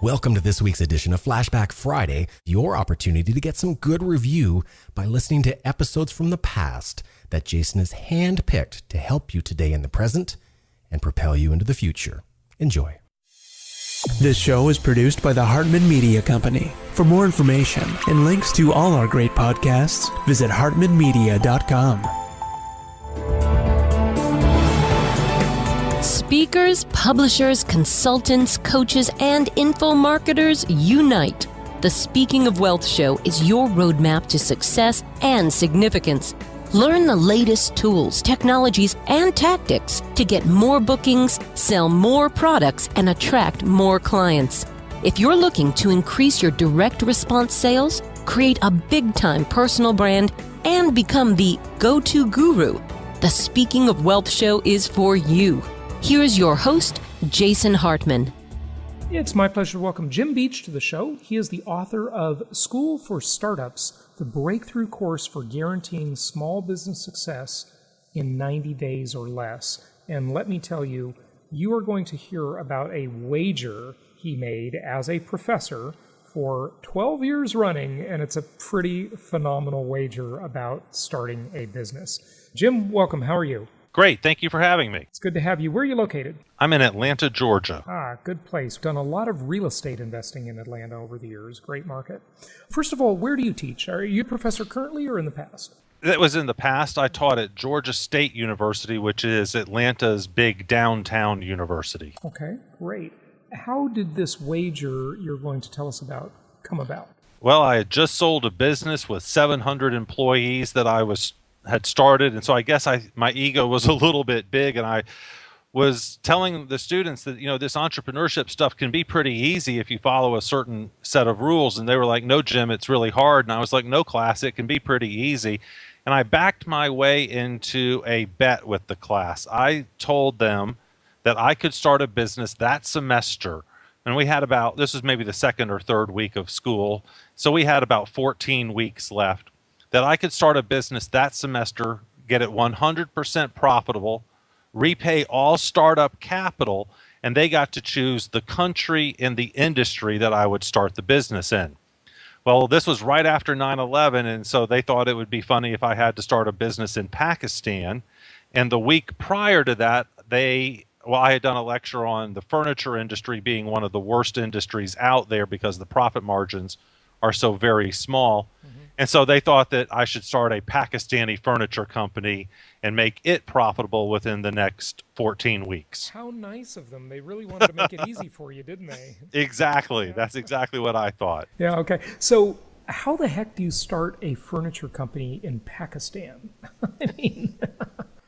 Welcome to this week's edition of Flashback Friday, your opportunity to get some good review by listening to episodes from the past that Jason has handpicked to help you today in the present and propel you into the future. Enjoy. This show is produced by the Hartman Media Company. For more information and links to all our great podcasts, visit hartmanmedia.com. Speakers, publishers, consultants, coaches, and info marketers unite. The Speaking of Wealth Show is your roadmap to success and significance. Learn the latest tools, technologies, and tactics to get more bookings, sell more products, and attract more clients. If you're looking to increase your direct response sales, create a big-time personal brand, and become the go-to guru, the Speaking of Wealth Show is for you. Here's your host, Jason Hartman. It's my pleasure to welcome Jim Beach to the show. He is the author of School for Startups, the breakthrough course for guaranteeing small business success in 90 days or less. And let me tell you, you are going to hear about a wager he made as a professor for 12 years running, and it's a pretty phenomenal wager about starting a business. Jim, welcome. How are you? Great. Thank you for having me. It's good to have you. Where are you located? I'm in Atlanta, Georgia. Good place. Done a lot of real estate investing in Atlanta over the years. Great market. First of all, where do you teach? Are you a professor currently or in the past? That was in the past. I taught at Georgia State University, which is Atlanta's big downtown university. Okay, great. How did this wager you're going to tell us about come about? Well, I had just sold a business with 700 employees that I had started, and so I guess my ego was a little bit big, and I was telling the students that, this entrepreneurship stuff can be pretty easy if you follow a certain set of rules, and they were like, no, Jim, it's really hard. And I was like, no, class, it can be pretty easy. And I backed my way into a bet with the class. I told them that I could start a business that semester, and we had this was maybe the second or third week of school, so we had about 14 weeks left, that I could start a business that semester, get it 100% profitable, repay all startup capital, and they got to choose the country and the industry that I would start the business in. Well, this was right after 9/11, and so they thought it would be funny if I had to start a business in Pakistan. And the week prior to that, I had done a lecture on the furniture industry being one of the worst industries out there because the profit margins are so very small. Mm-hmm. And so they thought that I should start a Pakistani furniture company and make it profitable within the next 14 weeks. How nice of them. They really wanted to make it easy for you, didn't they? Exactly. Yeah. That's exactly what I thought. Yeah, okay. So how the heck do you start a furniture company in Pakistan? I mean...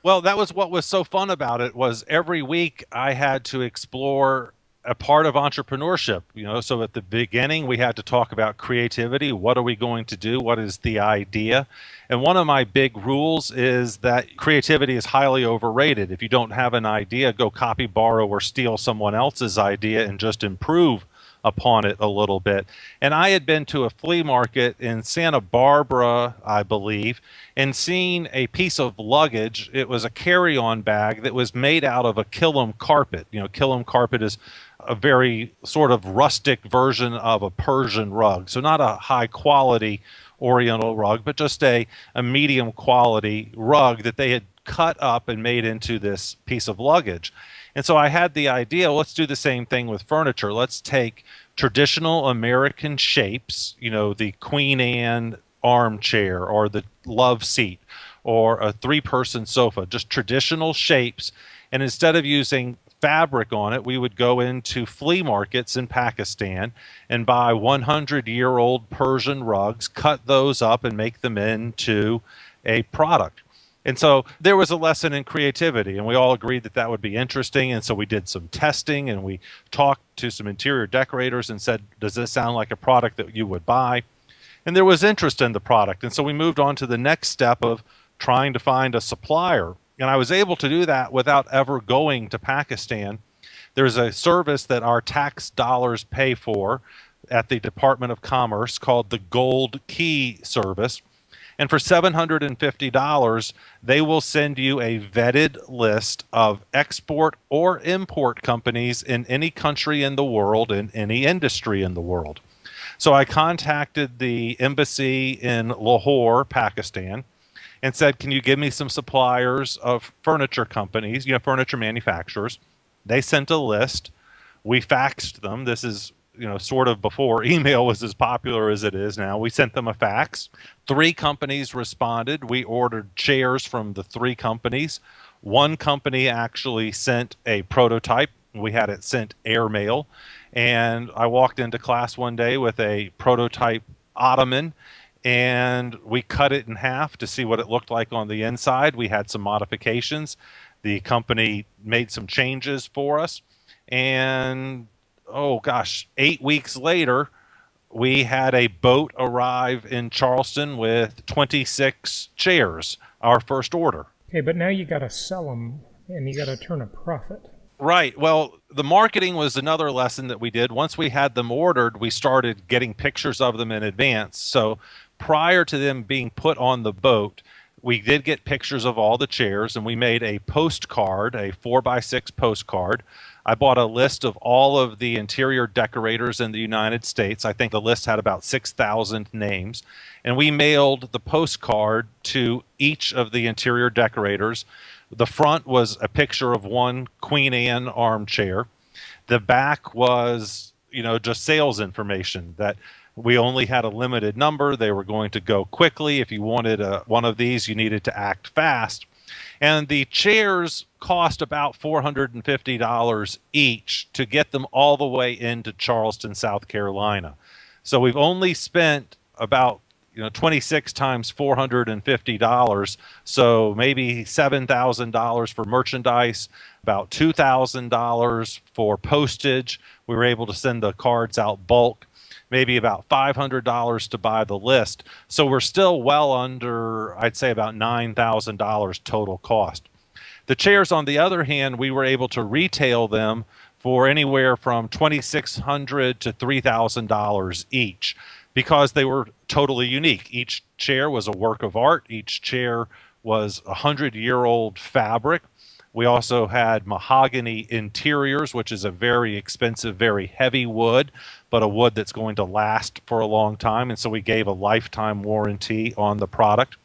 Well, that was what was so fun about it, was every week I had to explore a part of entrepreneurship. So at the beginning we had to talk about creativity. What are we going to do? What is the idea? And one of my big rules is that creativity is highly overrated. If you don't have an idea, go copy, borrow, or steal someone else's idea and just improve upon it a little bit. And I had been to a flea market in Santa Barbara, I believe, and seen a piece of luggage. It was a carry-on bag that was made out of a Killam carpet. Killam carpet is a very sort of rustic version of a Persian rug. So not a high quality Oriental rug, but just a medium quality rug that they had cut up and made into this piece of luggage. And so I had the idea, let's do the same thing with furniture. Let's take traditional American shapes, the Queen Anne armchair or the love seat or a 3-person sofa, just traditional shapes. And instead of using fabric on it, we would go into flea markets in Pakistan and buy 100-year-old Persian rugs, cut those up and make them into a product. And so there was a lesson in creativity, and we all agreed that that would be interesting. And so we did some testing, and we talked to some interior decorators and said, does this sound like a product that you would buy? And there was interest in the product. And so we moved on to the next step of trying to find a supplier. And I was able to do that without ever going to Pakistan. There's a service that our tax dollars pay for at the Department of Commerce called the Gold Key Service. And for $750, they will send you a vetted list of export or import companies in any country in the world, in any industry in the world. So I contacted the embassy in Lahore, Pakistan, and said, can you give me some suppliers of furniture companies, furniture manufacturers? They sent a list. We faxed them. This is, sort of before email was as popular as it is now. We sent them a fax. 3 companies responded. We ordered chairs from the 3 companies. One company actually sent a prototype. We had it sent airmail. And I walked into class one day with a prototype ottoman, and we cut it in half to see what it looked like on the inside. We had some modifications. The company made some changes for us. And, 8 weeks later, we had a boat arrive in Charleston with 26 chairs, our first order. Okay, but now you got to sell them, and you got to turn a profit. Right. Well, the marketing was another lesson that we did. Once we had them ordered, we started getting pictures of them in advance. So prior to them being put on the boat, we did get pictures of all the chairs, and we made a postcard, a 4x6 postcard. I bought a list of all of the interior decorators in the United States. I think the list had about 6,000 names. And we mailed the postcard to each of the interior decorators. The front was a picture of one Queen Anne armchair. The back was, just sales information that we only had a limited number. They were going to go quickly. If you wanted one of these, you needed to act fast. And the chairs cost about $450 each to get them all the way into Charleston, South Carolina. So we've only spent about 26 times $450, so maybe $7,000 for merchandise, about $2,000 for postage. We were able to send the cards out bulk, maybe about $500 to buy the list. So we're still well under, I'd say, about $9,000 total cost. The chairs, on the other hand, we were able to retail them for anywhere from $2,600 to $3,000 each, because they were totally unique. Each chair was a work of art. Each chair was 100-year-old fabric. We also had mahogany interiors, which is a very expensive, very heavy wood, but a wood that's going to last for a long time. And so we gave a lifetime warranty on the product.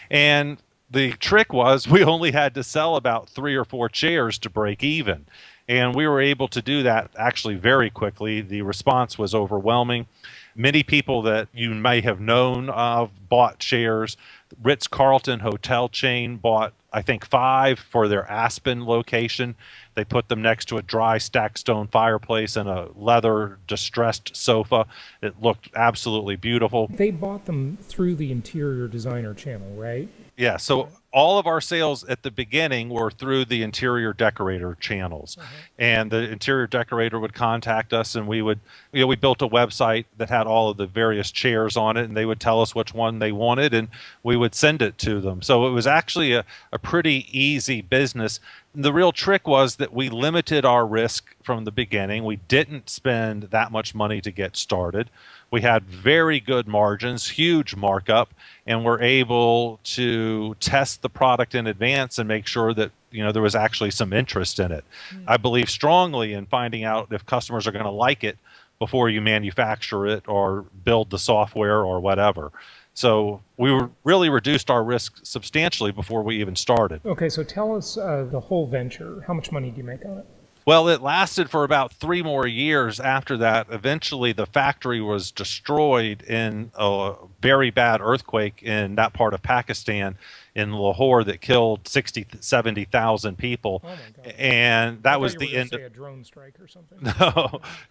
And the trick was we only had to sell about 3 or 4 chairs to break even. And we were able to do that actually very quickly. The response was overwhelming. Many people that you may have known of bought chairs. Ritz-Carlton hotel chain bought, I think, 5 for their Aspen location. They put them next to a dry stacked stone fireplace and a leather distressed sofa. It looked absolutely beautiful. They bought them through the interior designer channel, right? Yeah, so all of our sales at the beginning were through the interior decorator channels. And the interior decorator would contact us, and we would, we built a website that had all of the various chairs on it, and they would tell us which one they wanted, and we would send it to them. So it was actually a pretty easy business. The real trick was that we limited our risk from the beginning. We didn't spend that much money to get started. We had very good margins, huge markup, and we're able to test the product in advance and make sure that there was actually some interest in it. I believe strongly in finding out if customers are going to like it before you manufacture it or build the software or whatever. So we really reduced our risk substantially before we even started. Okay, so tell us the whole venture. How much money do you make on it? Well, it lasted for about 3 more years after that. Eventually, the factory was destroyed in a very bad earthquake in that part of Pakistan, in Lahore, that killed 70,000 people. Oh my God. And that was the end of a drone strike or something.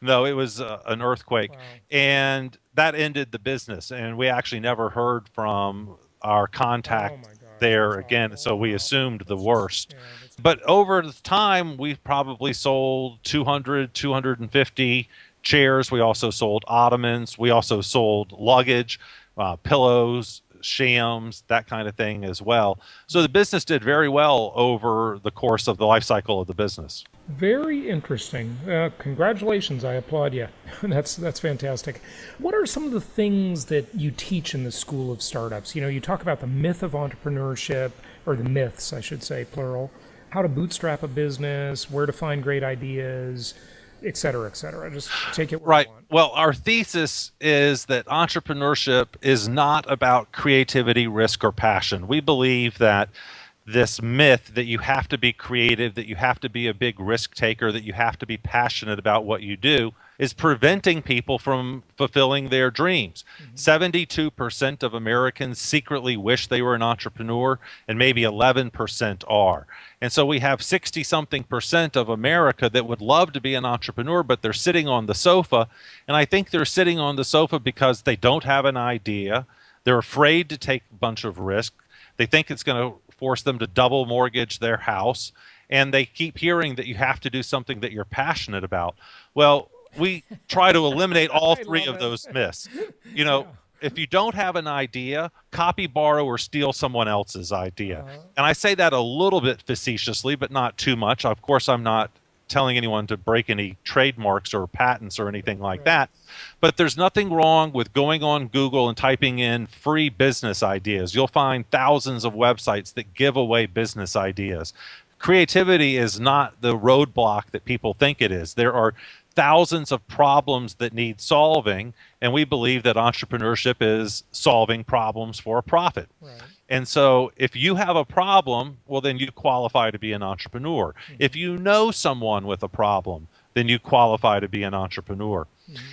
No, it was an earthquake. Wow. And that ended the business. And we actually never heard from our contact Oh my God, there that's again. awful. So we assumed the worst. Yeah, that's- But over the time, we've probably sold 200, 250 chairs. We also sold ottomans. We also sold luggage, pillows, shams, that kind of thing as well. So the business did very well over the course of the life cycle of the business. Very interesting. Congratulations. I applaud you. That's fantastic. What are some of the things that you teach in the School of Startups? You know, you talk about the myth of entrepreneurship, or the myths, I should say, plural, how to bootstrap a business, where to find great ideas, et cetera, et cetera. Just take it where you want. Well, our thesis is that entrepreneurship is not about creativity, risk, or passion. We believe that this myth that you have to be creative, that you have to be a big risk taker, that you have to be passionate about what you do is preventing people from fulfilling their dreams. 72% of Americans secretly wish they were an entrepreneur, and maybe 11% are. And so we have 60-something% of America that would love to be an entrepreneur, but they're sitting on the sofa. And I think they're sitting on the sofa because they don't have an idea. They're afraid to take a bunch of risk. They think it's going to force them to double mortgage their house. And they keep hearing that you have to do something that you're passionate about. Well, we try to eliminate all three of those myths. You know, if you don't have an idea, copy, borrow, or steal someone else's idea. And I say that a little bit facetiously, but not too much. Of course, I'm not telling anyone to break any trademarks or patents or anything like that. But there's nothing wrong with going on Google and typing in free business ideas. You'll find thousands of websites that give away business ideas. Creativity is not the roadblock that people think it is. There are thousands of problems that need solving, and we believe that entrepreneurship is solving problems for a profit. And so if you have a problem, well, then you qualify to be an entrepreneur. If you know someone with a problem, then you qualify to be an entrepreneur.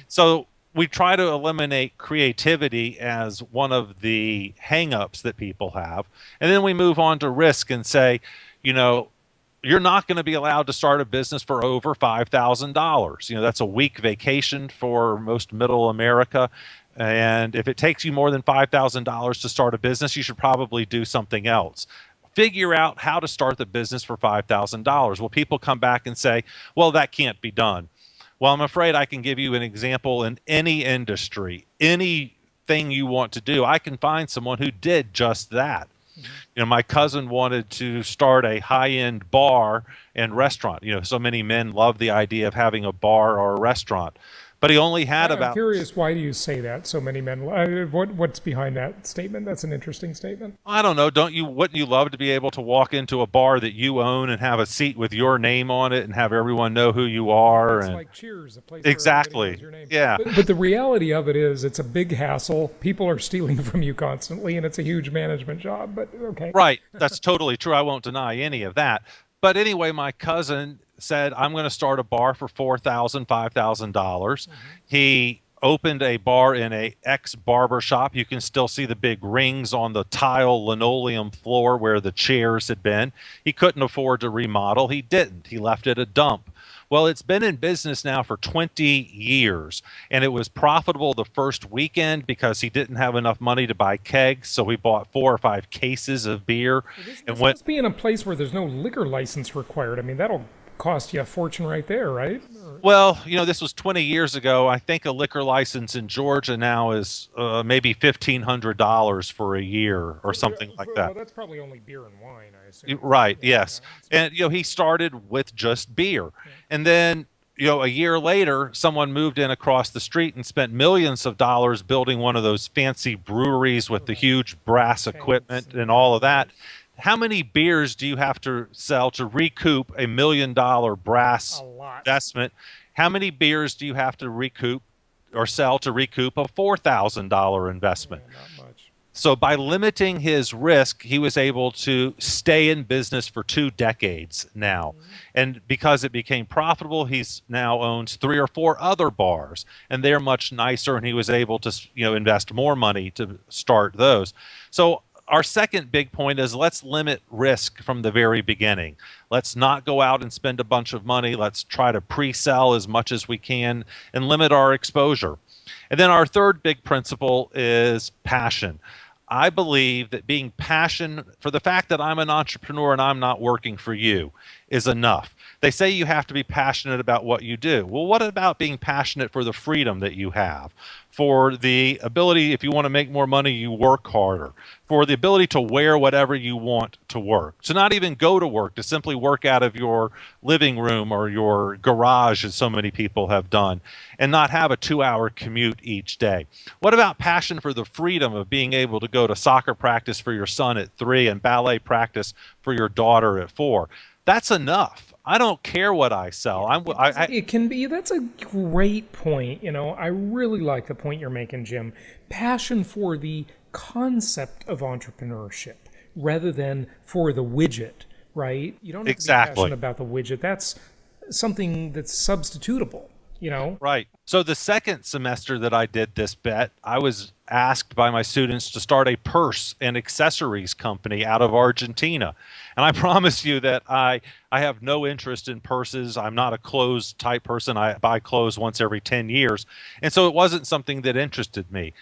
So we try to eliminate creativity as one of the hang-ups that people have. And then we move on to risk and say, you know, you're not going to be allowed to start a business for over $5,000. You know, that's a week vacation for most middle America. And if it takes you more than $5,000 to start a business, you should probably do something else. Figure out how to start the business for $5,000. Well, people come back and say, well, that can't be done. Well, I'm afraid I can give you an example in any industry, anything you want to do. I can find someone who did just that. You know, my cousin wanted to start a high-end bar and restaurant. You know, so many men love the idea of having a bar or a restaurant. But he only had I'm curious, why do you say that? So many men. What's behind that statement? That's an interesting statement. I don't know. Wouldn't you love to be able to walk into a bar that you own and have a seat with your name on it and have everyone know who you are? It's and like Cheers, a place exactly. where everybody knows your name. Yeah. But the reality of it is, it's a big hassle. People are stealing from you constantly, and it's a huge management job. But okay. Right. That's totally true. I won't deny any of that. But anyway, my cousin said, I'm going to start a bar for $4,000, $5,000. He opened a bar in a ex-barber shop. You can still see the big rings on the tile linoleum floor where the chairs had been. He couldn't afford to remodel. He didn't. He left it a dump. Well, it's been in business now for 20 years, and it was profitable the first weekend because he didn't have enough money to buy kegs, so he bought 4 or 5 cases of beer. This must be in a place where there's no liquor license required. I mean, that'll cost you a fortune right there, right? Well, you know, this was 20 years ago. I think a liquor license in Georgia now is maybe $1,500 for a year or something like that. Well, that's probably only beer and wine, I assume. Right, yes. And, you know, he started with just beer. And then, you know, a year later, someone moved in across the street and spent millions of dollars building one of those fancy breweries with the huge brass equipment and all of that. How many beers do you have to sell to recoup $1 million brass investment? How many beers do you have to recoup or sell to recoup a $4,000 investment? Not much. So by limiting his risk, he was able to stay in business for 2 decades now. And because it became profitable, he's now owns 3 or 4 other bars, and they're much nicer, and he was able to, you know, invest more money to start those. So our second big point is, let's limit risk from the very beginning. Let's not go out and spend a bunch of money. Let's try to pre-sell as much as we can and limit our exposure. And then our third big principle is passion. I believe that being passionate for the fact that I'm an entrepreneur and I'm not working for you. is enough. They say you have to be passionate about what you do. Well, what about being passionate for the freedom that you have, for the ability, if you want to make more money, you work harder, for the ability to wear whatever you want to work, to not even go to work, to simply work out of your living room or your garage, as so many people have done, and not have a 2-hour commute each day? What about passion for the freedom of being able to go to soccer practice for your son at 3 and ballet practice for your daughter at 4? That's enough. I don't care what I sell. It can be. That's a great point. I really like the point you're making, Jim. Passion for the concept of entrepreneurship rather than for the widget, right? You don't have to be passionate about the widget. That's something that's substitutable. Right. So the second semester that I did this bet, I was asked by my students to start a purse and accessories company out of Argentina. And I promise you that I have no interest in purses. I'm not a clothes type person. I buy clothes once every 10 years. And so it wasn't something that interested me.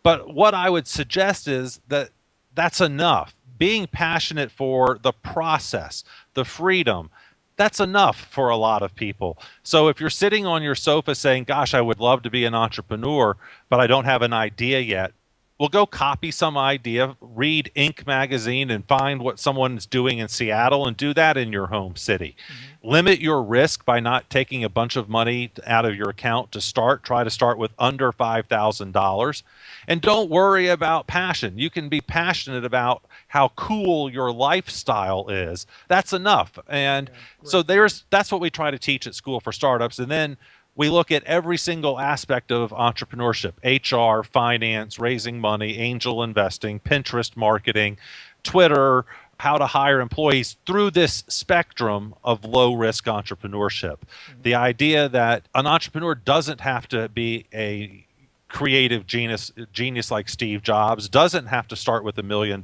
But what I would suggest is that that's enough. Being passionate for the process, the freedom, that's enough for a lot of people. So if you're sitting on your sofa saying, gosh, I would love to be an entrepreneur, but I don't have an idea yet, well, go copy some idea, read Inc. magazine and find what someone's doing in Seattle and do that in your home city. Mm-hmm. Limit your risk by not taking a bunch of money out of your account to start. Try to start with under $5,000. And don't worry about passion. You can be passionate about how cool your lifestyle is. That's enough. And so that's what we try to teach at School for Startups. And then we look at every single aspect of entrepreneurship: HR, finance, raising money, angel investing, Pinterest marketing, Twitter, how to hire employees, through this spectrum of low-risk entrepreneurship. Mm-hmm. The idea that an entrepreneur doesn't have to be a creative genius like Steve Jobs, doesn't have to start with $1 million,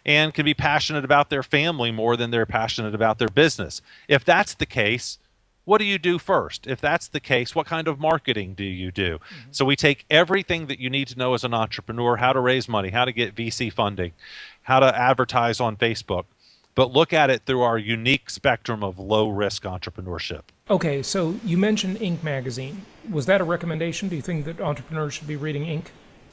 and can be passionate about their family more than they're passionate about their business. If that's the case, what do you do first? If that's the case, what kind of marketing do you do? Mm-hmm. So we take everything that you need to know as an entrepreneur: how to raise money, how to get VC funding, how to advertise on Facebook, but look at it through our unique spectrum of low-risk entrepreneurship. Okay, so you mentioned Inc. magazine. Was that a recommendation? Do you think that entrepreneurs should be reading Inc.?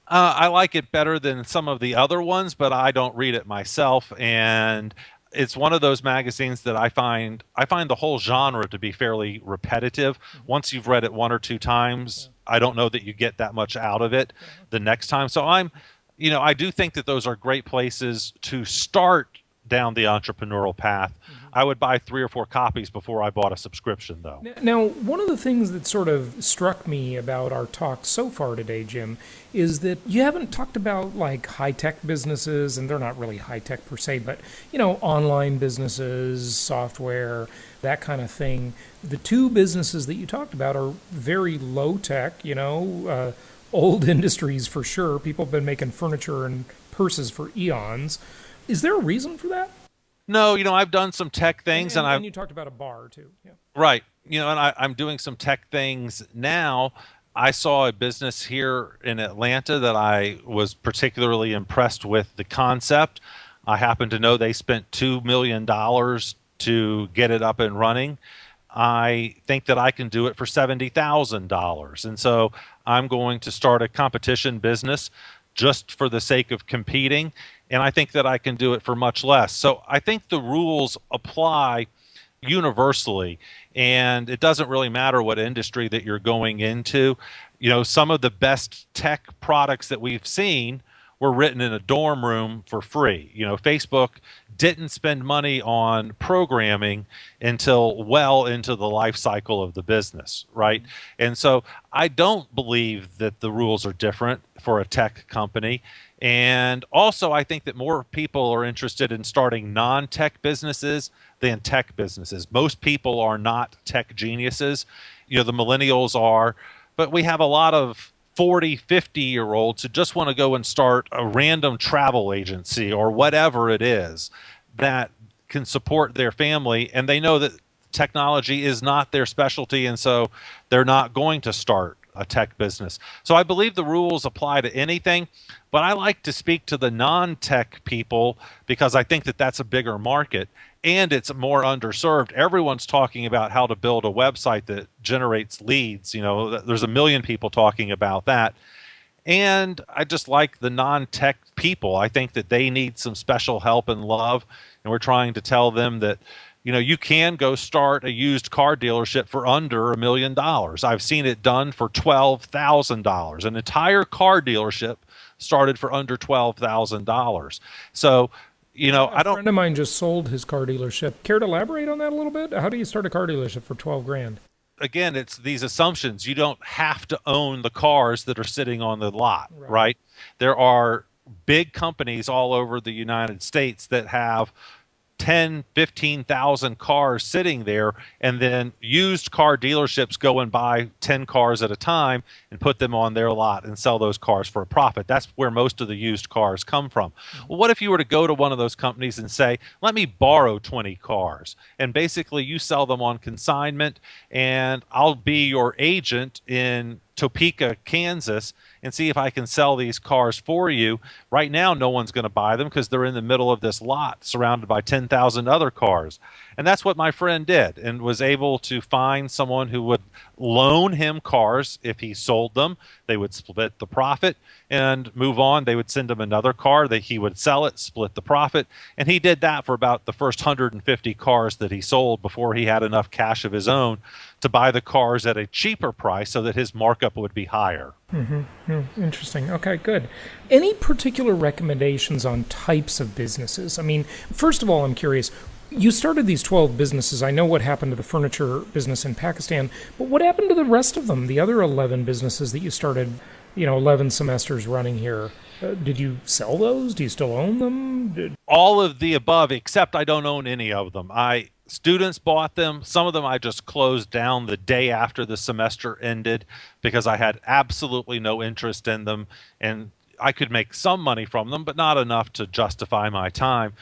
I like it better than some of the other ones, but I don't read it myself. And it's one of those magazines that I find the whole genre to be fairly repetitive. Once you've read it 1 or 2 times, I don't know that you get that much out of it the next time. So I do think that those are great places to start down the entrepreneurial path. I would buy 3 or 4 copies before I bought a subscription, though. Now, one of the things that sort of struck me about our talk so far today, Jim, is that you haven't talked about like high-tech businesses, and they're not really high-tech per se, but, online businesses, software, that kind of thing. The 2 businesses that you talked about are very low-tech, old industries for sure. People have been making furniture and purses for eons. Is there a reason for that? No, I've done some tech things, and you talked about a bar too. Yeah. Right. And I'm doing some tech things now. I saw a business here in Atlanta that I was particularly impressed with the concept. I happen to know they spent $2 million to get it up and running. I think that I can do it for $70,000. And so I'm going to start a competition business just for the sake of competing. And I think that I can do it for much less. So I think the rules apply universally, and it doesn't really matter what industry that you're going into. Some of the best tech products that we've seen were written in a dorm room for free. Facebook didn't spend money on programming until well into the life cycle of the business, right? And so I don't believe that the rules are different for a tech company. And also, I think that more people are interested in starting non-tech businesses than tech businesses. Most people are not tech geniuses. The millennials are, but we have a lot of 40, 50-year-olds who just want to go and start a random travel agency or whatever it is that can support their family, and they know that technology is not their specialty, and so they're not going to start a tech business. So I believe the rules apply to anything, but I like to speak to the non-tech people because I think that that's a bigger market. and it's more underserved. Everyone's talking about how to build a website that generates leads. There's a million people talking about that. And I just like the non-tech people. I think that they need some special help and love. And we're trying to tell them that, you can go start a used car dealership for under $1 million. I've seen it done for $12,000. An entire car dealership started for under $12,000. So, a friend of mine just sold his car dealership. Care to elaborate on that a little bit? How do you start a car dealership for $12,000? Again, it's these assumptions. You don't have to own the cars that are sitting on the lot, right? There are big companies all over the United States that have 10, 15,000 cars sitting there, and then used car dealerships go and buy 10 cars at a time and put them on their lot and sell those cars for a profit. That's where most of the used cars come from. Well, what if you were to go to one of those companies and say, let me borrow 20 cars, and basically you sell them on consignment, and I'll be your agent in Topeka, Kansas, and see if I can sell these cars for you. Right now, no one's going to buy them because they're in the middle of this lot surrounded by 10,000 other cars. And that's what my friend did, and was able to find someone who would loan him cars. If he sold them, they would split the profit and move on. They would send him another car that he would sell it, split the profit. And he did that for about the first 150 cars that he sold before he had enough cash of his own to buy the cars at a cheaper price so that his markup would be higher. Interesting. Okay, good. Any particular recommendations on types of businesses? I mean, first of all, I'm curious. You started these 12 businesses. I know what happened to the furniture business in Pakistan, but what happened to the rest of them, the other 11 businesses that you started, 11 semesters running here? Did you sell those? Do you still own them? All of the above, except I don't own any of them. Students bought them. Some of them I just closed down the day after the semester ended because I had absolutely no interest in them, and I could make some money from them, but not enough to justify my time.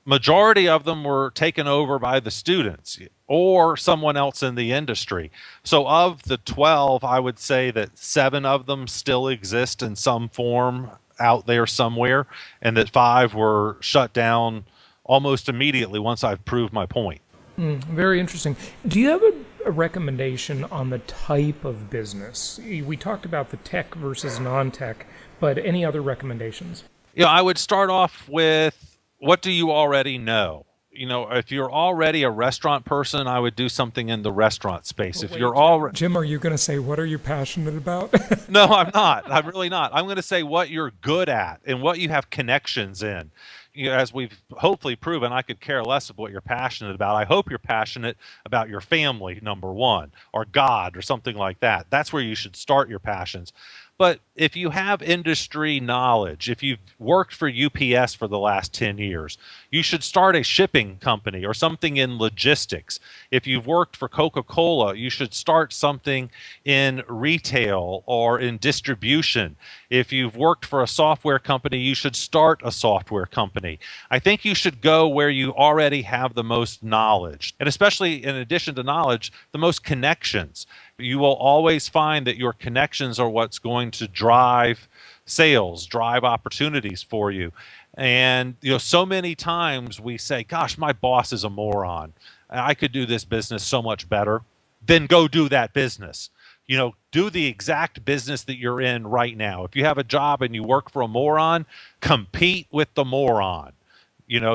Majority of them were taken over by the students or someone else in the industry. So of the 12, I would say that 7 of them still exist in some form out there somewhere, and that 5 were shut down almost immediately once I've proved my point. Very interesting. Do you have a recommendation on the type of business? We talked about the tech versus non-tech, but any other recommendations? I would start off with, what do you already know? If you're already a restaurant person, I would do something in the restaurant space. Jim, are you going to say, what are you passionate about? No, I'm not. I'm really not. I'm going to say what you're good at and what you have connections in. As we've hopefully proven, I could care less of what you're passionate about. I hope you're passionate about your family, number one, or God, or something like that. That's where you should start your passions. But if you have industry knowledge, if you've worked for UPS for the last 10 years, you should start a shipping company or something in logistics. If you've worked for Coca-Cola, you should start something in retail or in distribution. If you've worked for a software company, you should start a software company. I think you should go where you already have the most knowledge, and especially in addition to knowledge, the most connections. You will always find that your connections are what's going to drive sales, drive opportunities for you. And so many times we say, gosh, my boss is a moron. I could do this business so much better. Then go do that business. Do the exact business that you're in right now. If you have a job and you work for a moron, compete with the moron.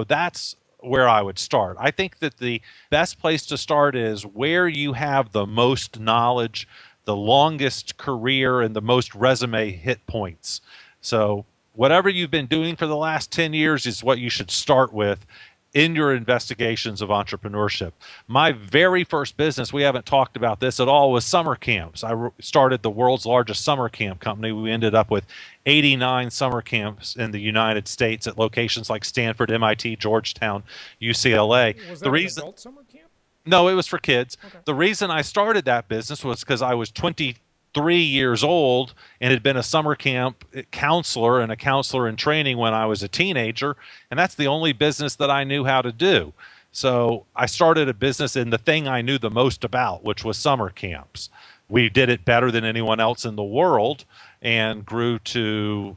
That's where I would start. I think that the best place to start is where you have the most knowledge, the longest career, and the most resume hit points. So whatever you've been doing for the last 10 years is what you should start with in your investigations of entrepreneurship. My very first business, we haven't talked about this at all, was summer camps. I started the world's largest summer camp company. We ended up with 89 summer camps in the United States at locations like Stanford, MIT, Georgetown, UCLA. Was that an adult summer camp? No, it was for kids. Okay. The reason I started that business was because I was 23 years old and had been a summer camp counselor and a counselor in training when I was a teenager, and that's the only business that I knew how to do. So I started a business in the thing I knew the most about, which was summer camps. We did it better than anyone else in the world and grew to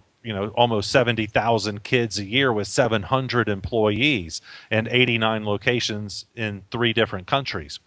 almost 70,000 kids a year with 700 employees and 89 locations in 3 different countries.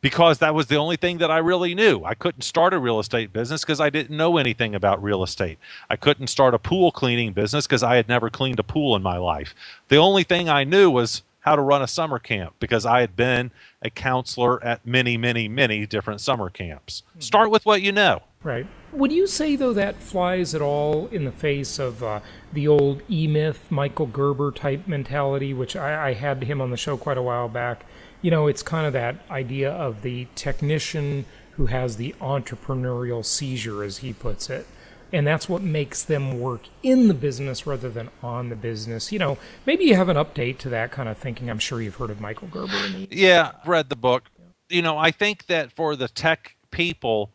Because that was the only thing that I really knew. I couldn't start a real estate business because I didn't know anything about real estate. I couldn't start a pool cleaning business because I had never cleaned a pool in my life. The only thing I knew was how to run a summer camp because I had been a counselor at many, many, many different summer camps. Start with what you know. Right. Would you say, though, that flies at all in the face of the old E-Myth, Michael Gerber type mentality, which I had him on the show quite a while back? It's kind of that idea of the technician who has the entrepreneurial seizure, as he puts it. And that's what makes them work in the business rather than on the business. Maybe you have an update to that kind of thinking. I'm sure you've heard of Michael Gerber. Yeah, I've read the book. I think that for the tech people,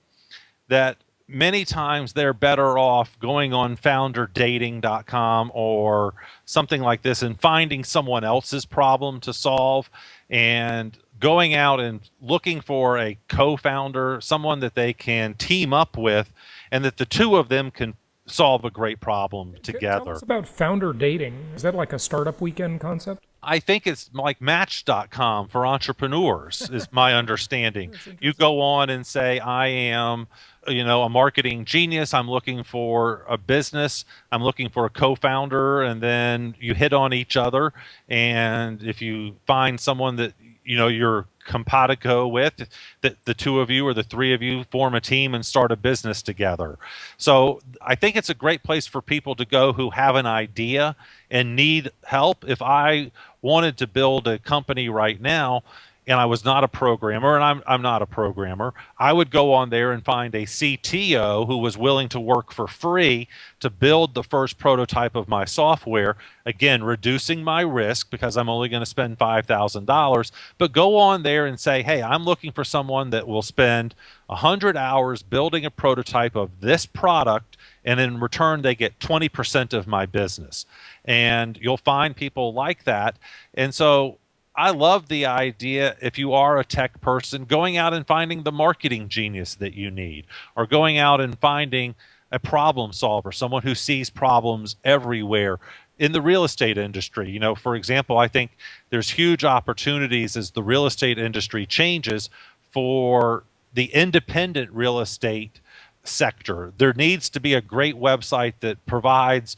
that many times they're better off going on founderdating.com or something like this and finding someone else's problem to solve and going out and looking for a co-founder, someone that they can team up with and that the two of them can solve a great problem together. Tell us about founder dating. Is that like a startup weekend concept? I think it's like Match.com for entrepreneurs is my understanding. You go on and say, I am, a marketing genius. I'm looking for a business. I'm looking for a co-founder. And then you hit on each other. And if you find someone that, you're compatible with, that the two of you or the three of you form a team and start a business together. So I think it's a great place for people to go who have an idea and need help. If I wanted to build a company right now and I was not a programmer, and I'm not a programmer, I would go on there and find a CTO who was willing to work for free to build the first prototype of my software, again, reducing my risk because I'm only going to spend $5,000, but go on there and say, hey, I'm looking for someone that will spend 100 hours building a prototype of this product, and in return, they get 20% of my business. And you'll find people like that. And so I love the idea, if you are a tech person, going out and finding the marketing genius that you need, or going out and finding a problem solver, someone who sees problems everywhere in the real estate industry. For example, I think there's huge opportunities as the real estate industry changes for the independent real estate sector. There needs to be a great website that provides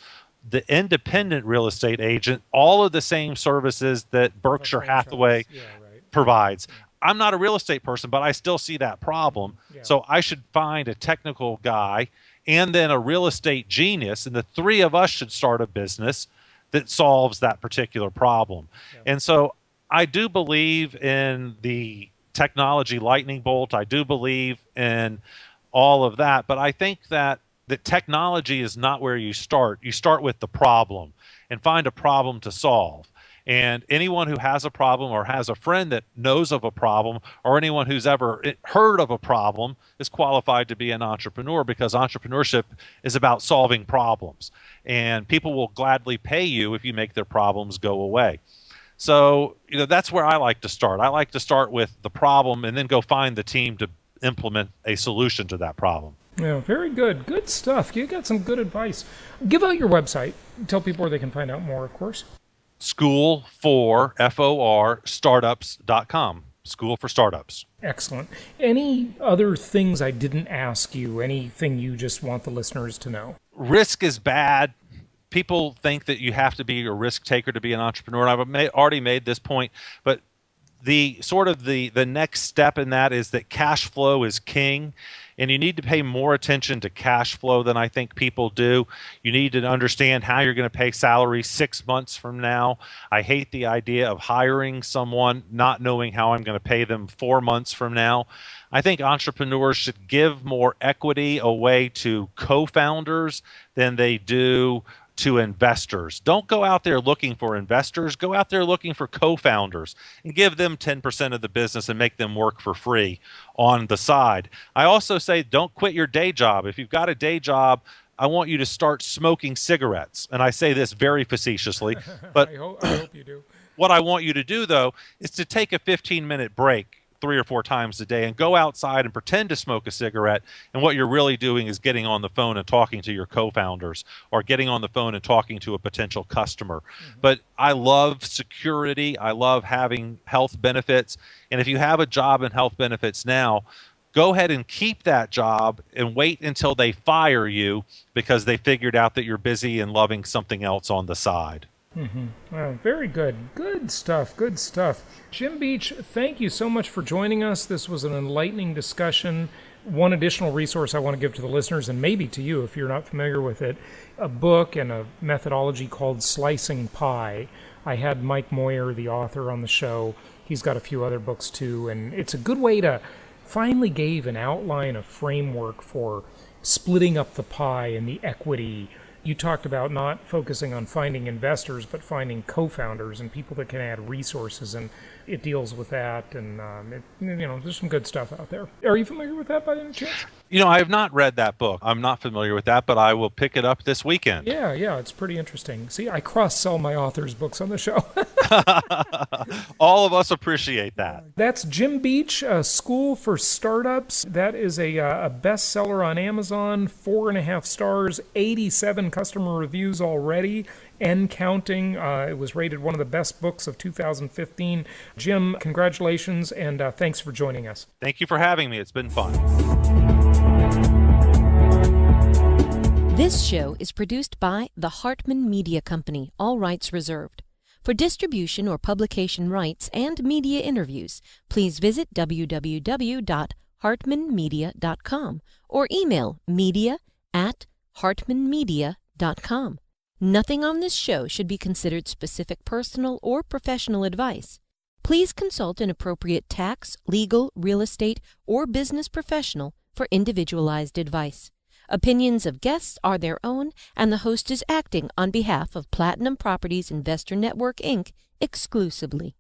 the independent real estate agent all of the same services that Berkshire Hathaway provides. I'm not a real estate person, but I still see that problem. So I should find a technical guy and then a real estate genius, and the three of us should start a business that solves that particular problem. And so I do believe in the technology lightning bolt. I do believe in all of that, but I think that technology is not where you start. You start with the problem and find a problem to solve. And anyone who has a problem or has a friend that knows of a problem, or anyone who's ever heard of a problem, is qualified to be an entrepreneur, because entrepreneurship is about solving problems. And people will gladly pay you if you make their problems go away. So, that's where I like to start. I like to start with the problem and then go find the team to implement a solution to that problem. Yeah, very good. Good stuff. You got some good advice. Give out your website. Tell people where they can find out more, of course. School for, F-O-R, startups.com. School for Startups. Excellent. Any other things I didn't ask you? Anything you just want the listeners to know? Risk is bad. People think that you have to be a risk taker to be an entrepreneur. I've already made this point, but the next step in that is that cash flow is king. And you need to pay more attention to cash flow than I think people do. You need to understand how you're going to pay salary 6 months from now. I hate the idea of hiring someone not knowing how I'm going to pay them 4 months from now. I think entrepreneurs should give more equity away to co-founders than they do to investors. Don't go out there looking for investors. Go out there looking for co-founders and give them 10% of the business and make them work for free on the side. I also say don't quit your day job. If you've got a day job, I want you to start smoking cigarettes. And I say this very facetiously, but I hope you do. What I want you to do, though, is to take a 15-minute break 3 or 4 times a day and go outside and pretend to smoke a cigarette. And what you're really doing is getting on the phone and talking to your co-founders or getting on the phone and talking to a potential customer. But I love security. I love having health benefits. And if you have a job and health benefits now, go ahead and keep that job and wait until they fire you because they figured out that you're busy and loving something else on the side. Very good. Good stuff. Good stuff. Jim Beach, thank you so much for joining us. This was an enlightening discussion. One additional resource I want to give to the listeners, and maybe to you if you're not familiar with it, a book and a methodology called Slicing Pie. I had Mike Moyer, the author, on the show. He's got a few other books too, and it's a good way to finally gave an outline, a framework for splitting up the pie and the equity. You talked about not focusing on finding investors, but finding co-founders and people that can add resources, and it deals with that. And there's some good stuff out there. Are you familiar with that by any chance? I have not read that book. I'm not familiar with that, but I will pick it up this weekend. Yeah, it's pretty interesting. See, I cross-sell my authors' books on the show. All of us appreciate that. That's Jim Beach, School for Startups. That is a bestseller on Amazon, 4.5 stars, 87 customer reviews already, and counting. It was rated one of the best books of 2015. Jim, congratulations, and thanks for joining us. Thank you for having me. It's been fun. This show is produced by the Hartman Media Company, all rights reserved. For distribution or publication rights and media interviews, please visit www.hartmanmedia.com or email media@hartmanmedia.com. Nothing on this show should be considered specific personal or professional advice. Please consult an appropriate tax, legal, real estate, or business professional for individualized advice. Opinions of guests are their own, and the host is acting on behalf of Platinum Properties Investor Network, Inc. exclusively.